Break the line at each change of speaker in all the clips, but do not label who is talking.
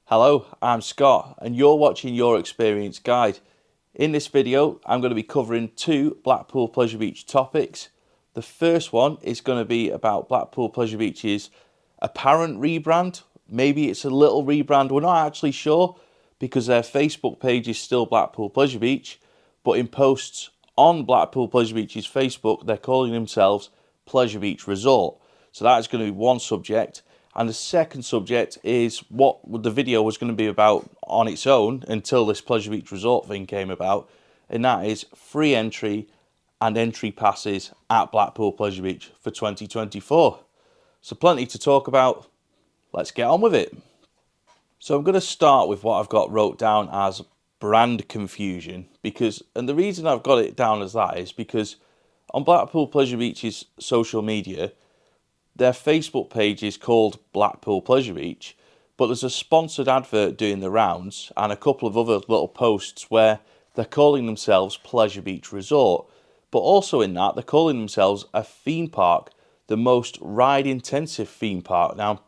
Hello, I'm Scott and you're watching Your Experience Guide. In this video, I'm going to be covering two Blackpool Pleasure Beach topics. The first one is going to be about Blackpool Pleasure Beach's apparent rebrand. Maybe it's a little rebrand, we're not actually sure because their Facebook page is still Blackpool Pleasure Beach, but in posts on Blackpool Pleasure Beach's Facebook, they're calling themselves Pleasure Beach Resort. So that is going to be one subject. And the second subject is what the video was going to be about on its own until this Pleasure Beach Resort thing came about, and that is free entry and entry passes at Blackpool Pleasure Beach for 2024. So plenty to talk about. Let's get on with it. So I'm going to start with what I've got wrote down as brand confusion, and the reason I've got it down as that is because on Blackpool Pleasure Beach's social media, their Facebook page is called Blackpool Pleasure Beach, but there's a sponsored advert doing the rounds and a couple of other little posts where they're calling themselves Pleasure Beach Resort. But also in that, they're calling themselves a theme park, the most ride-intensive theme park. Now,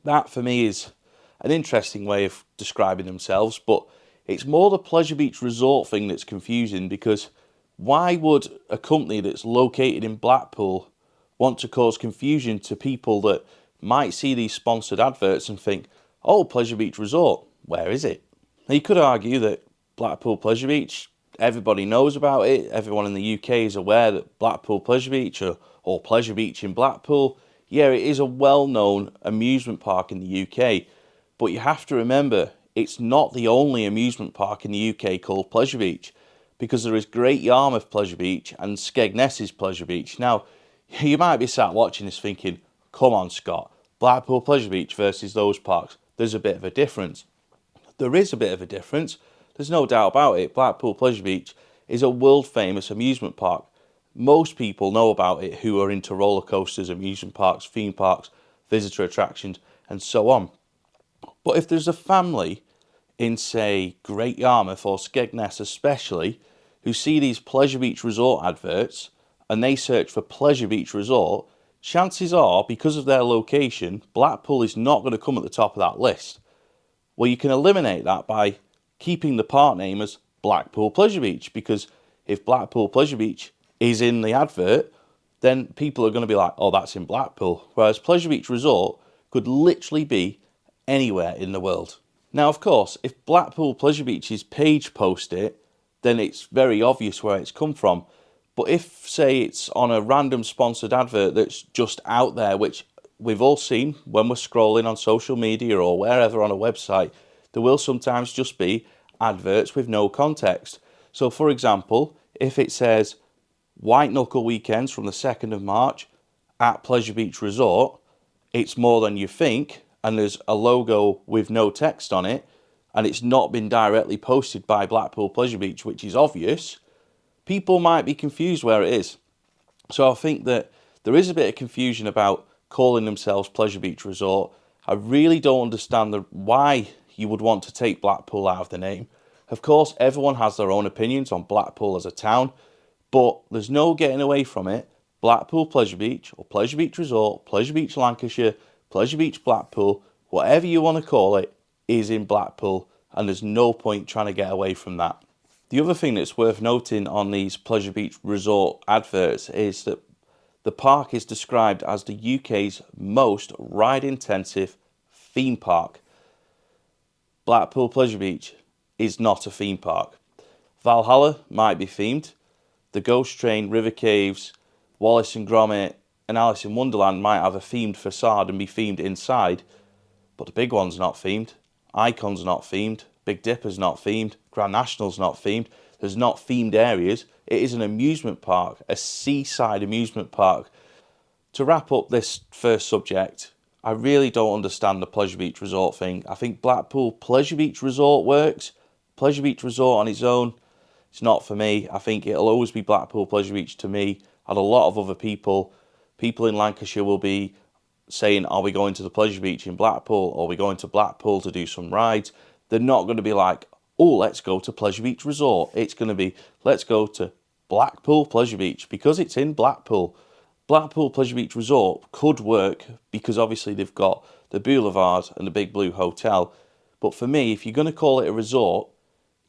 that for me is an interesting way of describing themselves, but it's more the Pleasure Beach Resort thing that's confusing, because why would a company that's located in Blackpool want to cause confusion to people that might see these sponsored adverts and think, oh, Pleasure Beach Resort, where is it? Now, you could argue that Blackpool Pleasure Beach, everybody knows about it. Everyone in the UK is aware that Blackpool Pleasure Beach or Pleasure Beach in Blackpool, yeah, it is a well-known amusement park in the UK. But you have to remember, it's not the only amusement park in the UK called Pleasure Beach, because there is Great Yarmouth Pleasure Beach and Skegness's Pleasure Beach. Now, you might be sat watching this thinking, come on Scott, Blackpool Pleasure Beach versus those parks, there's a bit of a difference. There is a bit of a difference, there's no doubt about it. Blackpool Pleasure Beach is a world famous amusement park. Most people know about it who are into roller coasters, amusement parks, theme parks, visitor attractions and so on. But if there's a family in, say, Great Yarmouth or Skegness especially, who see these Pleasure Beach Resort adverts and they search for Pleasure Beach Resort, chances are, because of their location, Blackpool is not going to come at the top of that list. Well, you can eliminate that by keeping the park name as Blackpool Pleasure Beach, because if Blackpool Pleasure Beach is in the advert, then people are going to be like, oh, that's in Blackpool. Whereas Pleasure Beach Resort could literally be anywhere in the world. Now, of course, if Blackpool Pleasure Beach's page post it, then it's very obvious where it's come from. But if, say, it's on a random sponsored advert that's just out there, which we've all seen when we're scrolling on social media or wherever on a website, there will sometimes just be adverts with no context. So, for example, if it says White Knuckle Weekends from the 2nd of March at Pleasure Beach Resort, it's more than you think, and there's a logo with no text on it, and it's not been directly posted by Blackpool Pleasure Beach, which is obvious, people might be confused where it is. So I think that there is a bit of confusion about calling themselves Pleasure Beach Resort. I really don't understand why you would want to take Blackpool out of the name. Of course, everyone has their own opinions on Blackpool as a town, but there's no getting away from it. Blackpool Pleasure Beach or Pleasure Beach Resort, Pleasure Beach Lancashire, Pleasure Beach Blackpool, whatever you want to call it, is in Blackpool, and there's no point trying to get away from that. The other thing that's worth noting on these Pleasure Beach Resort adverts is that the park is described as the UK's most ride-intensive theme park. Blackpool Pleasure Beach is not a theme park. Valhalla might be themed. The Ghost Train, River Caves, Wallace and Gromit and Alice in Wonderland might have a themed facade and be themed inside, but the big one's not themed. Icon's not themed. Big Dipper's not themed. Grand National's not themed. There's not themed areas. It is an amusement park, a seaside amusement park. To wrap up this first subject, I really don't understand the Pleasure Beach Resort thing. I think Blackpool Pleasure Beach Resort works. Pleasure Beach Resort on its own, it's not for me. I think it'll always be Blackpool Pleasure Beach to me, and a lot of other people in Lancashire will be saying, are we going to the Pleasure Beach in Blackpool, or are we going to Blackpool to do some rides? They're not going to be like, oh, let's go to Pleasure Beach Resort. It's going to be, let's go to Blackpool Pleasure Beach, because it's in Blackpool. Blackpool Pleasure Beach Resort could work because obviously they've got the Boulevard and the Big Blue Hotel, But for me, if you're going to call it a resort,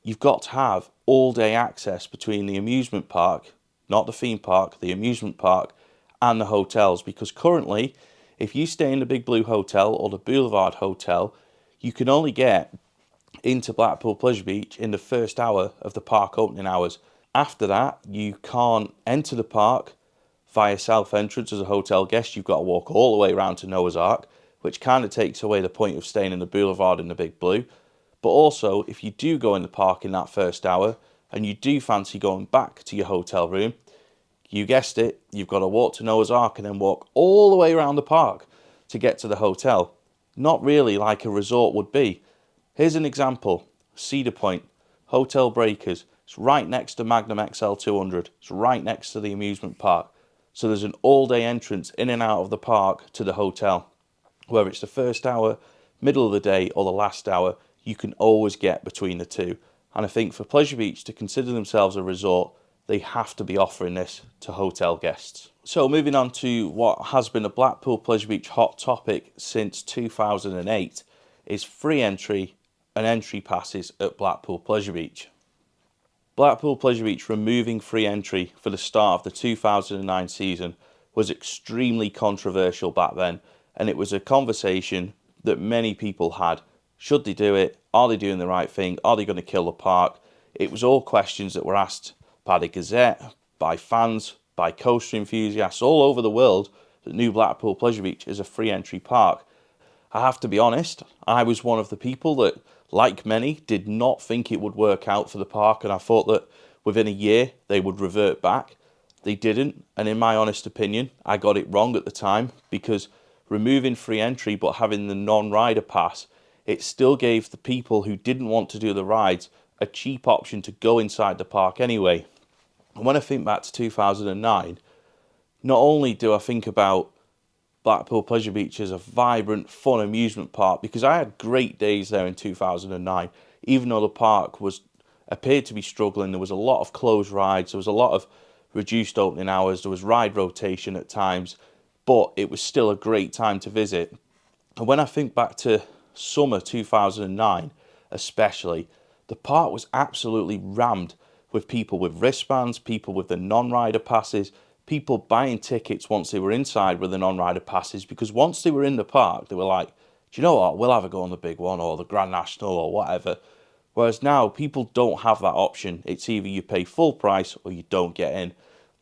you've got to have all day access between the amusement park, not the theme park, the amusement park, and the hotels. Because currently, if you stay in the Big Blue Hotel or the Boulevard Hotel, you can only get into Blackpool Pleasure Beach in the first hour of the park opening hours. After that, you can't enter the park via south entrance as a hotel guest. You've got to walk all the way around to Noah's Ark, which kind of takes away the point of staying in the Boulevard in the Big Blue. But also, if you do go in the park in that first hour and you do fancy going back to your hotel room, you guessed it, you've got to walk to Noah's Ark and then walk all the way around the park to get to the hotel. Not really like a resort would be. Here's an example. Cedar Point, Hotel Breakers. It's right next to Magnum XL 200. It's right next to the amusement park. So there's an all-day entrance in and out of the park to the hotel. Whether it's the first hour, middle of the day, or the last hour, you can always get between the two. And I think for Pleasure Beach to consider themselves a resort, they have to be offering this to hotel guests. So moving on to what has been a Blackpool Pleasure Beach hot topic since 2008 is free entry and entry passes at Blackpool Pleasure Beach. Blackpool Pleasure Beach removing free entry for the start of the 2009 season was extremely controversial back then, and it was a conversation that many people had. Should they do it? Are they doing the right thing? Are they going to kill the park? It was all questions that were asked by the Gazette, by fans, by coaster enthusiasts all over the world that knew Blackpool Pleasure Beach is a free entry park. I have to be honest, I was one of the people that, like many, did not think it would work out for the park, and I thought that within a year they would revert back. They didn't, and in my honest opinion, I got it wrong at the time, because removing free entry but having the non-rider pass, it still gave the people who didn't want to do the rides a cheap option to go inside the park anyway. And when I think back to 2009, not only do I think about Blackpool Pleasure Beach as a vibrant, fun amusement park, because I had great days there in 2009, even though the park appeared to be struggling. There was a lot of closed rides, there was a lot of reduced opening hours, there was ride rotation at times, but it was still a great time to visit. And when I think back to summer 2009 especially, the park was absolutely rammed with people with wristbands, people with the non-rider passes, people buying tickets once they were inside with the non-rider passes, because once they were in the park, they were like, do you know what, we'll have a go on the big one or the Grand National or whatever. Whereas now, people don't have that option. It's either you pay full price or you don't get in.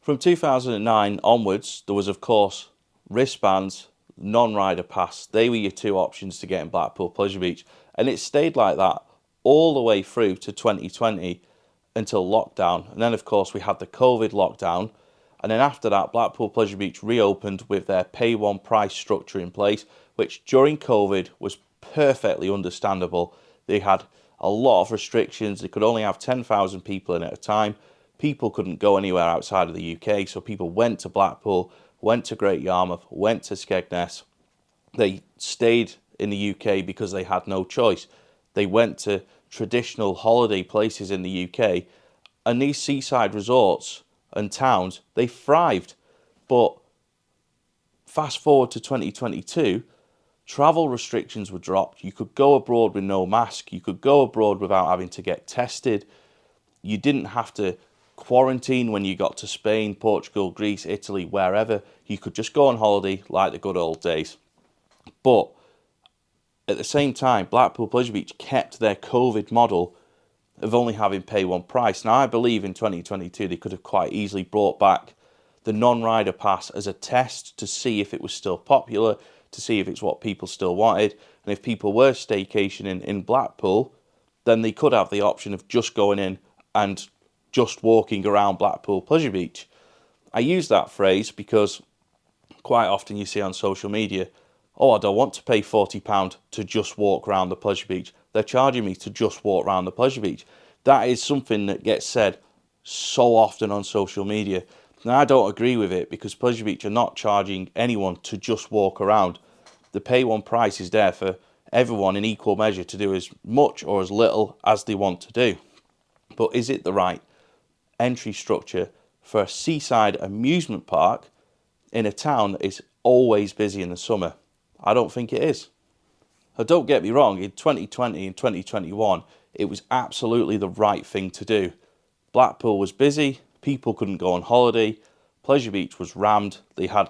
From 2009 onwards, there was, of course, wristbands, non-rider pass. They were your two options to get in Blackpool Pleasure Beach. And it stayed like that all the way through to 2020 until lockdown. And then, of course, we had the COVID lockdown. And then after that, Blackpool Pleasure Beach reopened with their pay one price structure in place, which during COVID was perfectly understandable. They had a lot of restrictions. They could only have 10,000 people in at a time. People couldn't go anywhere outside of the UK, so people went to Blackpool, went to Great Yarmouth, went to Skegness. They stayed in the UK because they had no choice. They went to traditional holiday places in the UK, and these seaside resorts and towns, they thrived. But fast forward to 2022, travel restrictions were dropped. You could go abroad with no mask. You could go abroad without having to get tested. You didn't have to quarantine when you got to Spain, Portugal, Greece, Italy, wherever. You could just go on holiday like the good old days. But at the same time, Blackpool Pleasure Beach kept their COVID model of only having pay one price. Now, I believe in 2022 they could have quite easily brought back the non-rider pass as a test to see if it was still popular, to see if it's what people still wanted. And if people were staycationing in Blackpool, then they could have the option of just going in and just walking around Blackpool Pleasure Beach. I use that phrase because quite often you see on social media, oh, I don't want to pay £40 to just walk around the Pleasure Beach. They're charging me to just walk around the Pleasure Beach. That is something that gets said so often on social media. And I don't agree with it, because Pleasure Beach are not charging anyone to just walk around. The pay one price is there for everyone in equal measure to do as much or as little as they want to do. But is it the right entry structure for a seaside amusement park in a town that is always busy in the summer? I don't think it is. Now, don't get me wrong, in 2020 and 2021, it was absolutely the right thing to do. Blackpool was busy, people couldn't go on holiday, Pleasure Beach was rammed, they had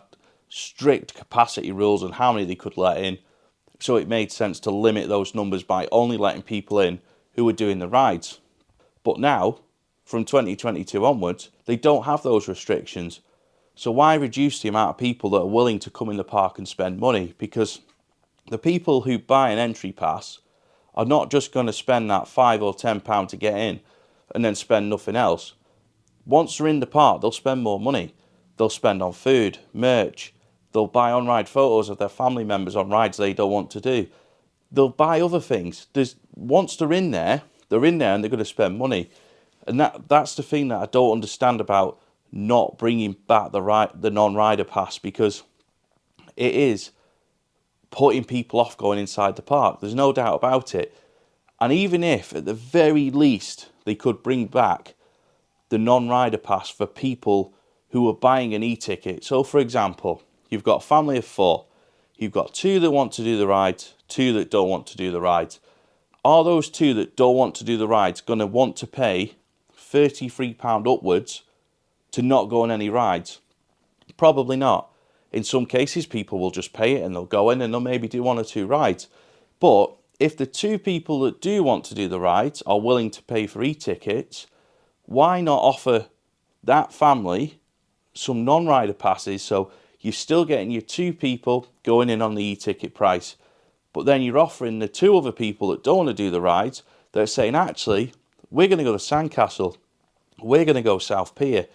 strict capacity rules on how many they could let in, so it made sense to limit those numbers by only letting people in who were doing the rides. But now, from 2022 onwards, they don't have those restrictions. So why reduce the amount of people that are willing to come in the park and spend money? Because the people who buy an entry pass are not just going to spend that £5 or £10 to get in and then spend nothing else. Once they're in the park, they'll spend more money. They'll spend on food, merch, they'll buy on-ride photos of their family members on rides they don't want to do. They'll buy other things. Once they're in there and they're going to spend money. And that's the thing that I don't understand about not bringing back the non-rider pass, because it is putting people off going inside the park. There's no doubt about it. And even if, at the very least, they could bring back the non-rider pass for people who are buying an e-ticket. So, for example, you've got a family of 4. You've got 2 that want to do the rides, 2 that don't want to do the rides. Are those 2 that don't want to do the rides going to want to pay £33 upwards to not go on any rides? Probably not. In some cases, people will just pay it and they'll go in and they'll maybe do 1 or 2 rides. But if the 2 people that do want to do the rides are willing to pay for e-tickets, why not offer that family some non-rider passes? So you're still getting your 2 people going in on the e-ticket price, but then you're offering the 2 other people that don't want to do the rides, they're saying, actually, we're going to go to Sandcastle, we're going to go South Pier,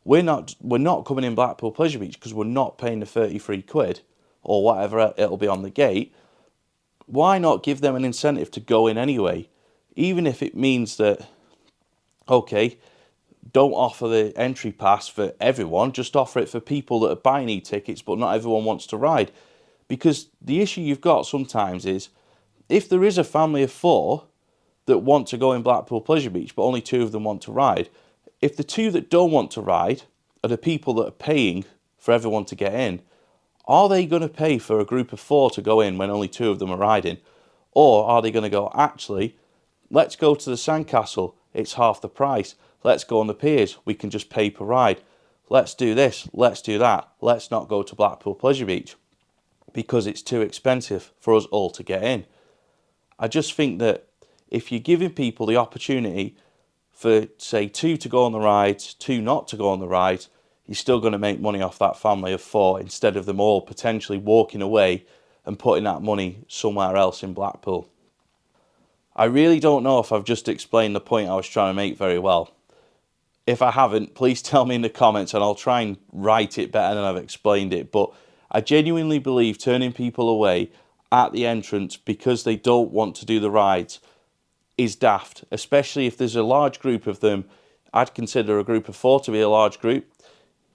we're not coming in Blackpool Pleasure Beach because we're not paying the 33 quid or whatever it'll be on the gate. Why not give them an incentive to go in anyway? Even if it means that, okay, don't offer the entry pass for everyone, just offer it for people that are buying e-tickets, but not everyone wants to ride. Because the issue you've got sometimes is, if there is a family of 4 that want to go in Blackpool Pleasure Beach, but only 2 of them want to ride, if the 2 that don't want to ride are the people that are paying for everyone to get in, are they going to pay for a group of 4 to go in when only 2 of them are riding? Or are they going to go, actually, let's go to the Sandcastle, it's half the price. Let's go on the piers, we can just pay per ride. Let's do this, let's do that. Let's not go to Blackpool Pleasure Beach because it's too expensive for us all to get in. I just think that if you're giving people the opportunity for, say, 2 to go on the rides, 2 not to go on the rides, you're still going to make money off that family of 4 instead of them all potentially walking away and putting that money somewhere else in Blackpool. I really don't know if I've just explained the point I was trying to make very well. If I haven't, please tell me in the comments and I'll try and write it better than I've explained it. But I genuinely believe turning people away at the entrance because they don't want to do the rides is daft, especially if there's a large group of them. I'd consider a group of 4 to be a large group.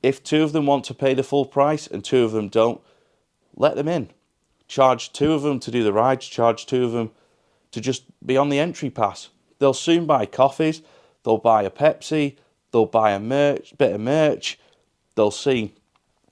If 2 of them want to pay the full price and 2 of them don't, let them in. Charge 2 of them to do the rides, charge 2 of them to just be on the entry pass. They'll soon buy coffees, they'll buy a Pepsi, they'll buy a bit of merch, they'll see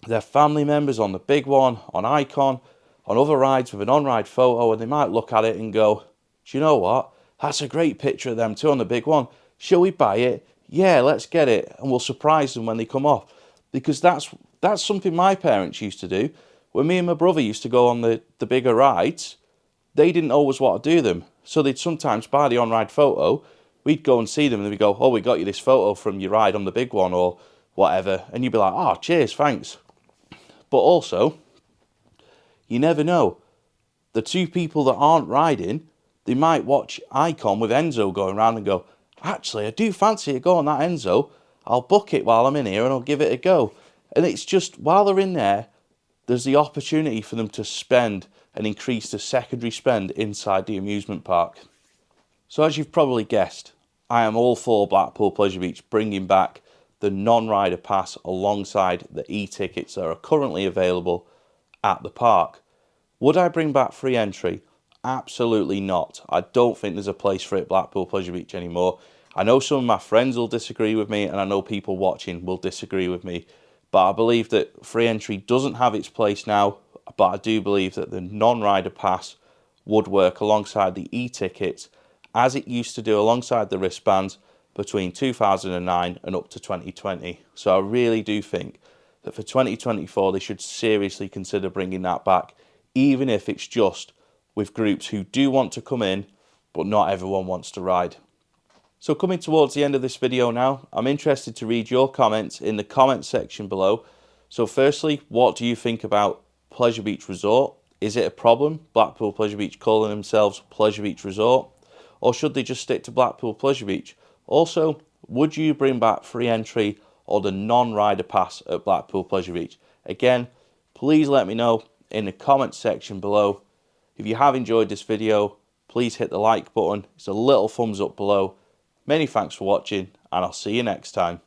their family members on the big one, on Icon, on other rides with an on-ride photo, and they might look at it and go, do you know what? That's a great picture of them too on the big one. Shall we buy it? Yeah, let's get it. And we'll surprise them when they come off. Because that's something my parents used to do. When me and my brother used to go on the bigger rides, they didn't always want to do them. So they'd sometimes buy the on-ride photo. We'd go and see them and we'd go, oh, we got you this photo from your ride on the big one or whatever. And you'd be like, oh, cheers, thanks. But also, you never know. The 2 people that aren't riding, they might watch Icon with Enzo going around and go, actually, I do fancy a go on that Enzo. I'll book it while I'm in here and I'll give it a go. And it's just, while they're in there, there's the opportunity for them to spend and increase the secondary spend inside the amusement park. So as you've probably guessed, I am all for Blackpool Pleasure Beach bringing back the non-rider pass alongside the e-tickets that are currently available at the park. Would I bring back free entry? Absolutely not. I don't think there's a place for it at Blackpool Pleasure Beach anymore. I know some of my friends will disagree with me and I know people watching will disagree with me, but I believe that free entry doesn't have its place now, but I do believe that the non-rider pass would work alongside the e-tickets as it used to do alongside the wristbands between 2009 and up to 2020. So I really do think that for 2024 they should seriously consider bringing that back, even if it's just with groups who do want to come in but not everyone wants to ride. So coming towards the end of this video now, I'm interested to read your comments in the comment section below. So firstly, what do you think about Pleasure Beach Resort? Is it a problem, Blackpool Pleasure Beach calling themselves Pleasure Beach Resort? Or should they just stick to Blackpool Pleasure Beach? Also, would you bring back free entry or the non-rider pass at Blackpool Pleasure Beach? Again, please let me know in the comment section below. If you have enjoyed this video, please hit the like button. It's a little thumbs up below. Many thanks for watching, and I'll see you next time.